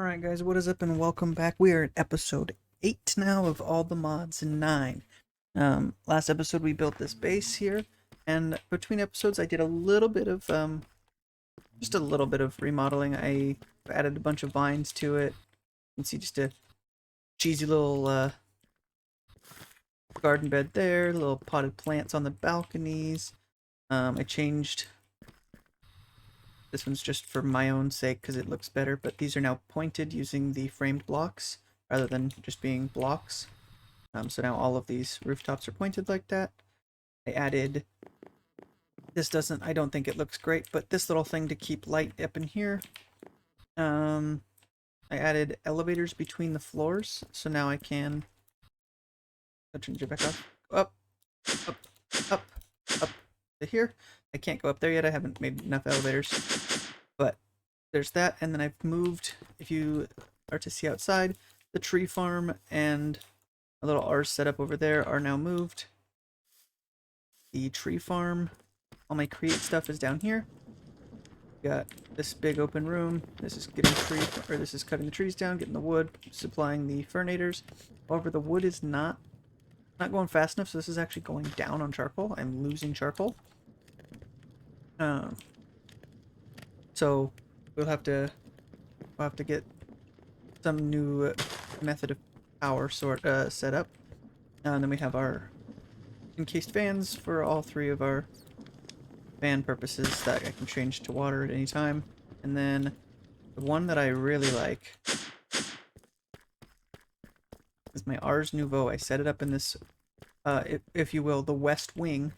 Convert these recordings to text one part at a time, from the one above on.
Alright guys, what is up and welcome back. We are at episode 8 now of all the mods in 9. Last episode we built this base here, and between episodes I did a little bit of, just a little bit of remodeling. I added a bunch of vines to it. You can see just a cheesy little, garden bed there, little potted plants on the balconies. I changed, this one's just for my own sake because it looks better, but these are now pointed using the framed blocks rather than just being blocks. So now all of these rooftops are pointed like that. I added, I don't think it looks great, but this little thing to keep light up in here. I added elevators between the floors, so now I can, I'll turn it back off, up, up, up, up to here. I can't go up there yet, I haven't made enough elevators, but there's that. And then I've moved, if you are to see outside, the tree farm and a little Ars setup over there are now moved. The tree farm, all my create stuff is down here. Got this big open room. This is this is cutting the trees down, getting the wood, supplying the fernators. However, the wood is not going fast enough, so this is actually going down on charcoal. I'm losing charcoal. So we'll have to get some new method of power set up. And then we have our encased fans for all three of our fan purposes that I can change to water at any time. And then the one that I really like is my Ars Nouveau. I set it up in this, if you will, the west wing.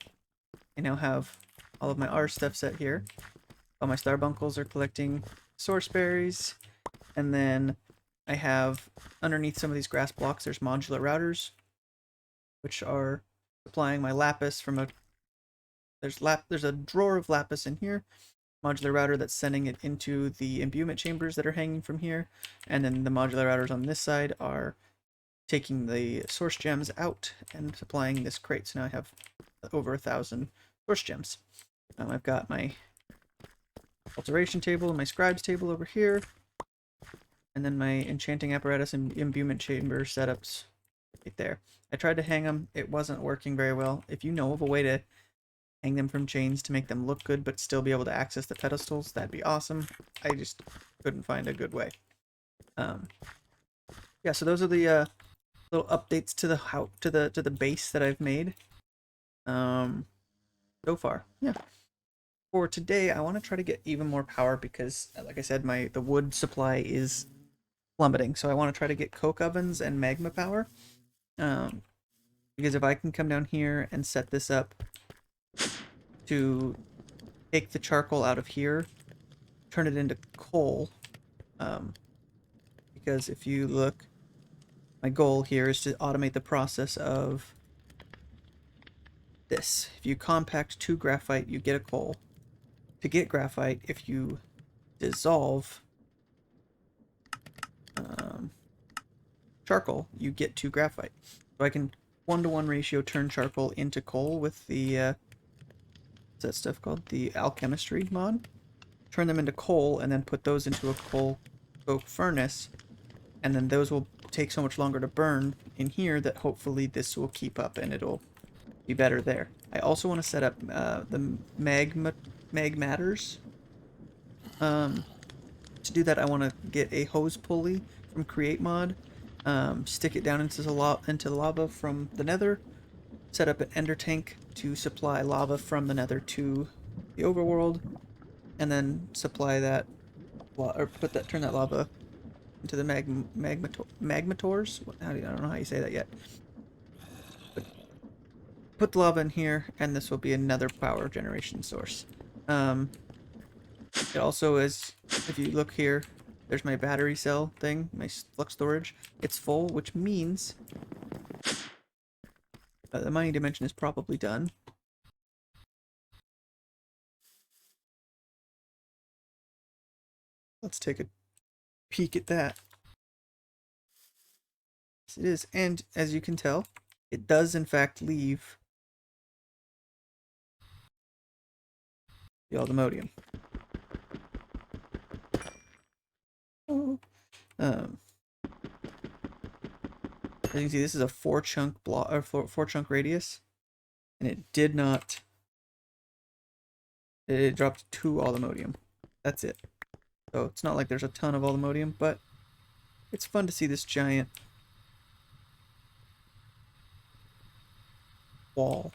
I now have all of my Ars stuff set here. All my starbunkles are collecting source berries. And then I have, underneath some of these grass blocks, there's modular routers, which are supplying my lapis from a, there's a drawer of lapis in here, modular router that's sending it into the imbuement chambers that are hanging from here, and then the modular routers on this side are taking the source gems out and supplying this crate. So now I have over 1,000 source gems. I've got my alteration table and my scribes table over here, and then my enchanting apparatus and imbuement chamber setups right there. I tried to hang them, it wasn't working very well. If you know of a way to hang them from chains to make them look good but still be able to access the pedestals, that'd be awesome. I just couldn't find a good way. Yeah, so those are the little updates to the base that I've made so far. Yeah. For today, I want to try to get even more power because, like I said, the wood supply is plummeting. So I want to try to get coke ovens and magma power. Because if I can come down here and set this up to take the charcoal out of here, turn it into coal, because if you look, my goal here is to automate the process of this. If you compact 2 graphite, you get a coal. To get graphite, if you dissolve charcoal, you get 2 graphite. So I can 1-to-1 ratio turn charcoal into coal with the what's that stuff called? The alchemistry mod. Turn them into coal and then put those into a coke furnace, and then those will take so much longer to burn in here that hopefully this will keep up and it'll be better there. I also want to set up the magmatters. To do that, I want to get a hose pulley from Create Mod, stick it down into the lava from the Nether, set up an ender tank to supply lava from the Nether to the overworld, and then supply that, or turn that lava into the magmators. I don't know how you say that yet. But put the lava in here, and this will be another power generation source. It also is, if you look here, there's my battery cell thing, my flux storage. It's full, which means the mining dimension is probably done. Let's take a peek at that. Yes, it is, and as you can tell, it does in fact leave the aldomodium. Oh. Um, as you can see, this is a 4-chunk block or 4-chunk radius, and it did not. It dropped 2 allthemodium. That's it. So it's not like there's a ton of allthemodium, but it's fun to see this giant wall.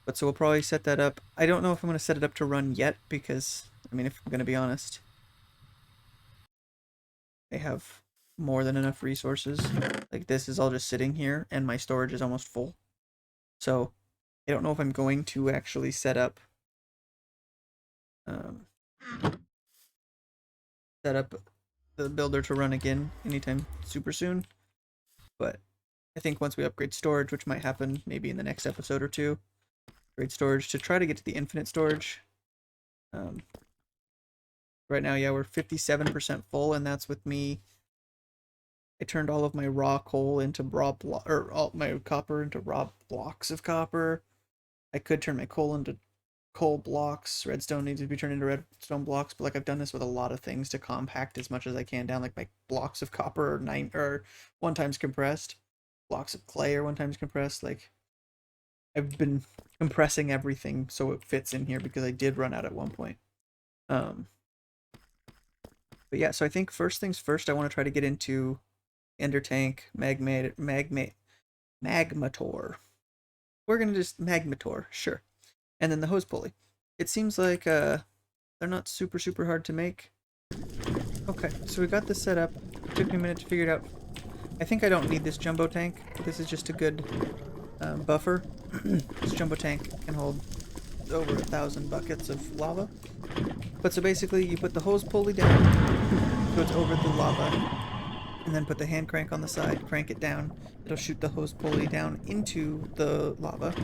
But so we'll probably set that up. I don't know if I'm going to set it up to run yet because, I mean, if I'm going to be honest, I have more than enough resources. Like this is all just sitting here and my storage is almost full. So I don't know if I'm going to actually set up um, the builder to run again anytime super soon. But I think once we upgrade storage, which might happen maybe in the next episode or two, upgrade storage to try to get to the infinite storage. Right now, yeah, we're 57% full, and that's with me. I turned all of my raw coal into or all my copper into raw blocks of copper. I could turn my coal into coal blocks. Redstone needs to be turned into redstone blocks, but like I've done this with a lot of things to compact as much as I can down. Like my blocks of copper are 1 times compressed. Blocks of clay are 1 times compressed. Like I've been compressing everything so it fits in here because I did run out at one point. But yeah, so I think first things first, I want to try to get into Ender Tank, Magmator. We're gonna just Magmator, sure. And then the hose pulley. It seems like they're not super hard to make. Okay, so we got this set up. It took me a minute to figure it out. I think I don't need this jumbo tank. This is just a good buffer. This jumbo tank can hold over 1,000 buckets of lava. But so basically, you put the hose pulley down, so it's over the lava, and then put the hand crank on the side, crank it down. It'll shoot the hose pulley down into the lava.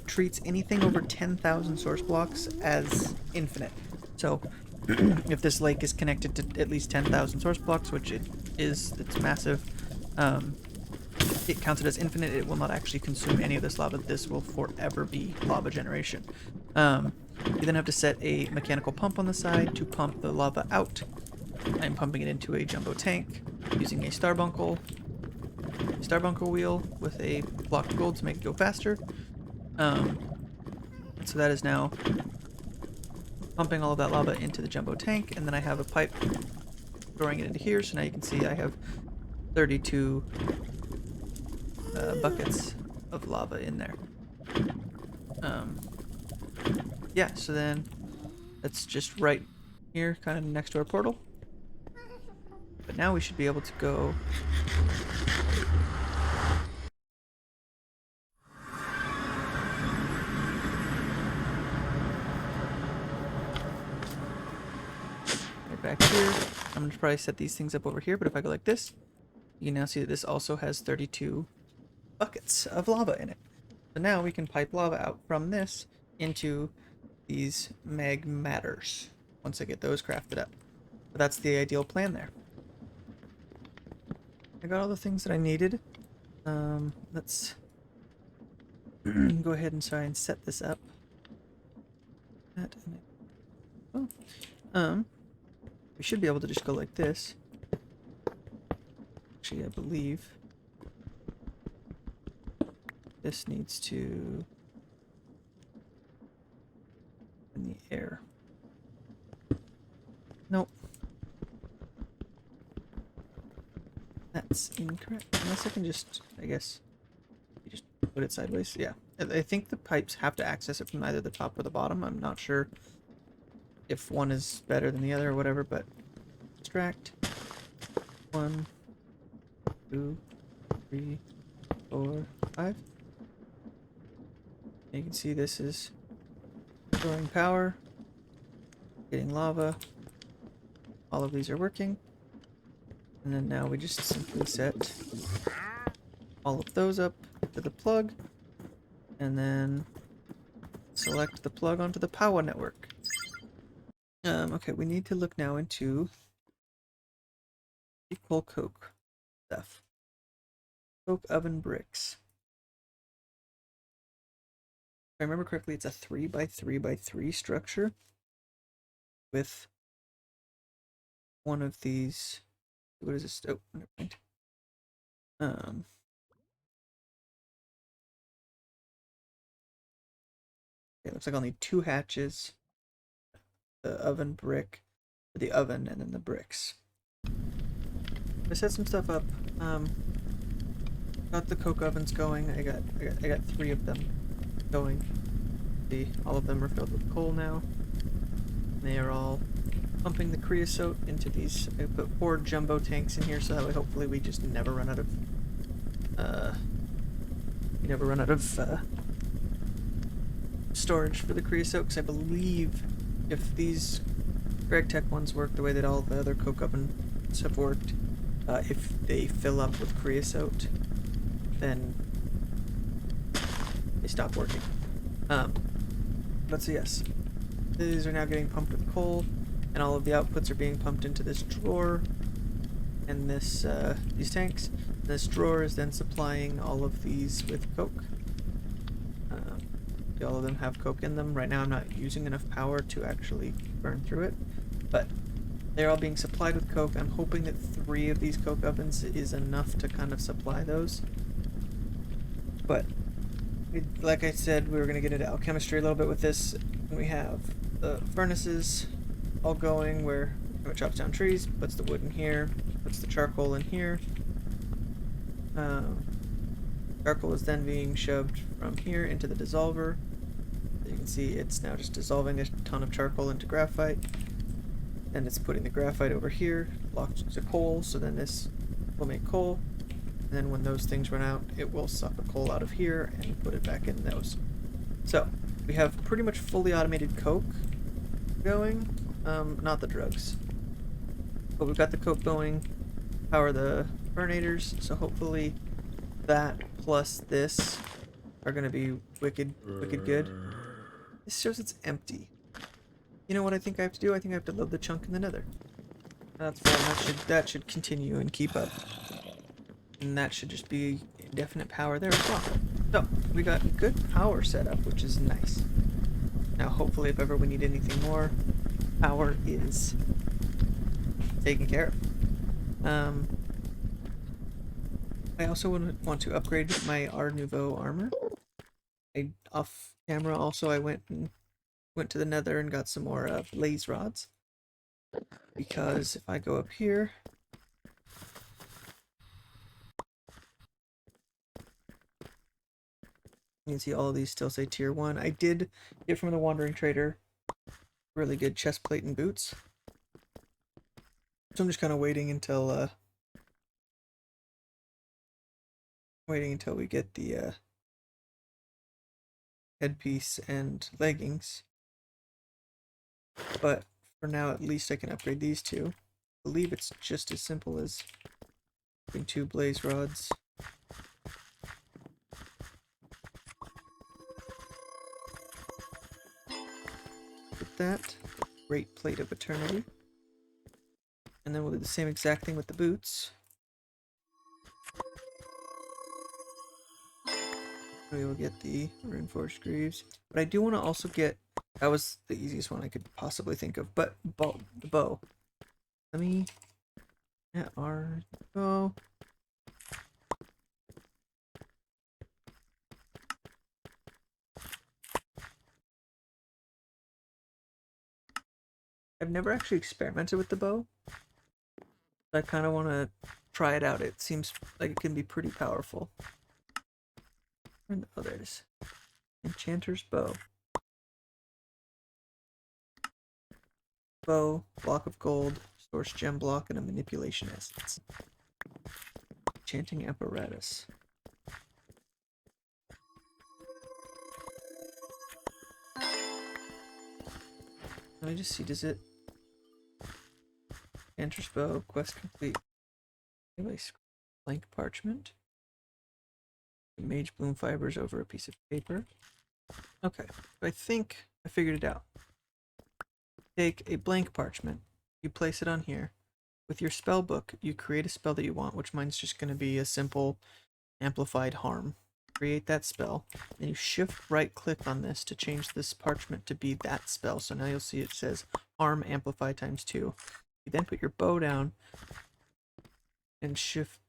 Treats anything over 10,000 source blocks as infinite. So if this lake is connected to at least 10,000 source blocks, which it is, it's massive, it counts it as infinite. It will not actually consume any of this lava. This will forever be lava generation. You then have to set a mechanical pump on the side to pump the lava out. I'm pumping it into a jumbo tank using a starbuncle wheel with a block of gold to make it go faster. And so that is now pumping all of that lava into the jumbo tank, and then I have a pipe throwing it into here. So now you can see I have 32 buckets of lava in there. Yeah, so then that's just right here, kind of next to our portal. But now we should be able to go right back here. I'm going to probably set these things up over here, but if I go like this, you can now see that this also has 32 buckets of lava in it. So now we can pipe lava out from this into these magmators once I get those crafted up. But that's the ideal plan there. I got all the things that I needed. Let's go ahead and try and set this up. We should be able to just go like this. Actually, I believe this needs to in the air. Nope. That's incorrect. Unless I can just, I guess, you just put it sideways. Yeah. I think the pipes have to access it from either the top or the bottom. I'm not sure if one is better than the other or whatever, but extract. 1, 2, 3, 4, 5. You can see this is storing power, getting lava. All of these are working. And then now we just simply set all of those up to the plug, and then select the plug onto the power network. Okay, we need to look now into equal coke stuff. Coke oven bricks. If I remember correctly, it's a 3x3x3 structure with one of these. What is this? Oh, never mind. It looks like I'll need 2 hatches, the oven brick, for the oven, and then the bricks. I set some stuff up. Got the coke ovens going. I got 3 of them going. See, all of them are filled with coal now. They are all pumping the creosote into these. I put 4 jumbo tanks in here, so that way hopefully we just never run out of storage for the creosote, because I believe if these Greg Tech ones work the way that all the other coke ovens have worked, if they fill up with creosote, then they stop working. But so yes, these are now getting pumped with coal, and all of the outputs are being pumped into this drawer and this these tanks. This drawer is then supplying all of these with coke. All of them have coke in them. Right now I'm not using enough power to actually burn through it, but they're all being supplied with coke. I'm hoping that 3 of these coke ovens is enough to kind of supply those. But like I said, we were going to get into alchemistry a little bit with this. We have the furnaces all going where it chops down trees, puts the wood in here, puts the charcoal in here. Charcoal is then being shoved from here into the dissolver. As you can see, it's now just dissolving a ton of charcoal into graphite. Then it's putting the graphite over here, locked to coal, so then this will make coal. And then when those things run out, it will suck the coal out of here and put it back in those. So, we have pretty much fully automated coke going. Not the drugs. But we've got the coke going, power the burnators, so hopefully that plus this are going to be wicked good. This shows it's empty. You know what I think I have to do? I think I have to load the chunk in the nether. That's fine. That should continue and keep up. And that should just be indefinite power there as well. So, we got good power set up, which is nice. Now, hopefully, if ever we need anything more, power is taken care of. I also want to upgrade my Ars Nouveau armor. Off camera, also, I went to the nether and got some more blaze rods. Because if I go up here, you can see all of these still say tier 1. I did get from the Wandering Trader really good chest plate and boots. So I'm just kind of waiting until we get the headpiece and leggings. But for now, at least I can upgrade these 2. I believe it's just as simple as putting 2 blaze rods. With that, great plate of eternity. And then we'll do the same exact thing with the boots. We will get the reinforced greaves. But I do want to also get, that was the easiest one I could possibly think of, but the bow. Let me, our bow. I've never actually experimented with the bow. I kind of want to try it out. It seems like it can be pretty powerful. Oh, there it is. Enchanter's bow. Bow, block of gold, source gem block, and a manipulation essence. Enchanting apparatus. Let me just see, does it... Enchanter's bow, quest complete. Blank parchment. Mage bloom fibers over a piece of paper. Okay, I think I figured it out. Take a blank parchment, you place it on here. With your spell book, you create a spell that you want, which mine's just going to be a simple amplified harm. Create that spell, and you shift right click on this to change this parchment to be that spell. So now you'll see it says harm amplify times 2. You then put your bow down and shift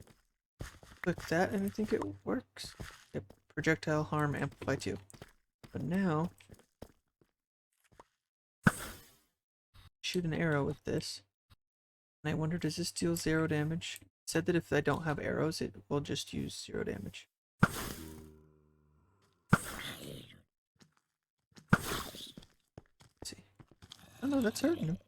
click that, and I think it works. Yep, projectile harm amplify 2. But now, shoot an arrow with this. And I wonder, does this deal 0 damage? It said that if I don't have arrows, it will just use 0 damage. Let's see. Oh no, that's hurting him.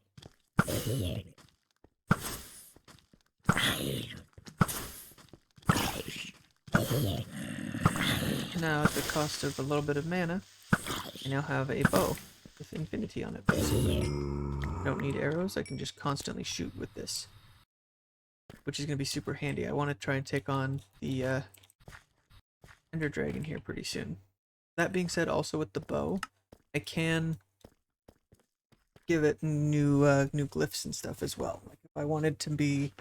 Now, at the cost of a little bit of mana, I now have a bow with infinity on it, basically. I don't need arrows, I can just constantly shoot with this, which is going to be super handy. I want to try and take on the Ender Dragon here pretty soon. That being said, also with the bow, I can give it new glyphs and stuff as well. Like if I wanted to be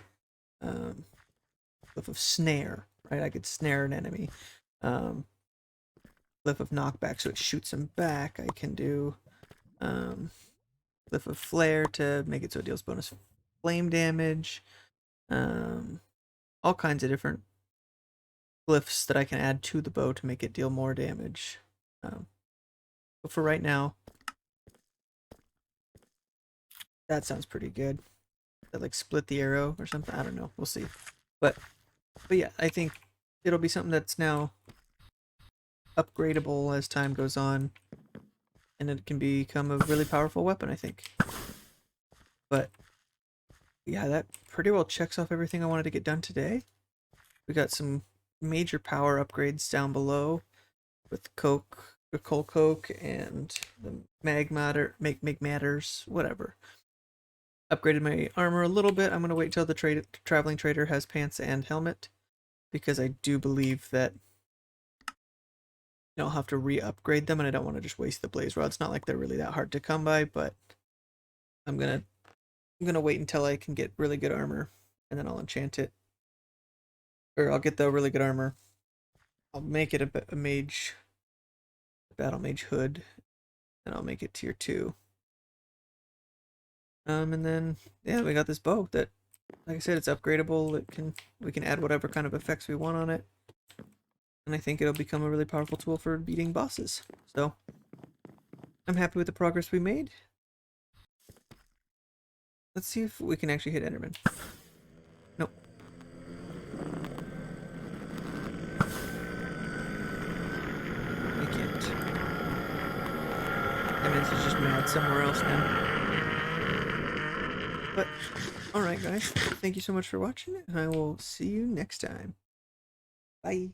glyph of snare, right? I could snare an enemy. Glyph of knockback, so it shoots him back. I can do glyph of flare to make it so it deals bonus flame damage. All kinds of different glyphs that I can add to the bow to make it deal more damage. But for right now, that sounds pretty good. That like split the arrow or something. I don't know. We'll see. But yeah, I think it'll be something that's now upgradable as time goes on, and it can become a really powerful weapon, I think. But yeah, that pretty well checks off everything I wanted to get done today. We got some major power upgrades down below with coke, the coal coke, and the matters, whatever. Upgraded my armor a little bit. I'm gonna wait till the traveling trader has pants and helmet, because I do believe that I'll have to re-upgrade them, and I don't want to just waste the blaze rod. It's not like they're really that hard to come by, but I'm gonna wait until I can get really good armor, and then I'll enchant it. Or I'll get the really good armor. I'll make it a battle mage hood, and I'll make it tier 2. And then yeah, we got this bow that, like I said, it's upgradable. We can add whatever kind of effects we want on it, and I think it'll become a really powerful tool for beating bosses. So I'm happy with the progress we made. Let's see if we can actually hit Enderman. Nope. I can't. Enderman's just mad somewhere else now. But alright guys, thank you so much for watching, and I will see you next time. Bye.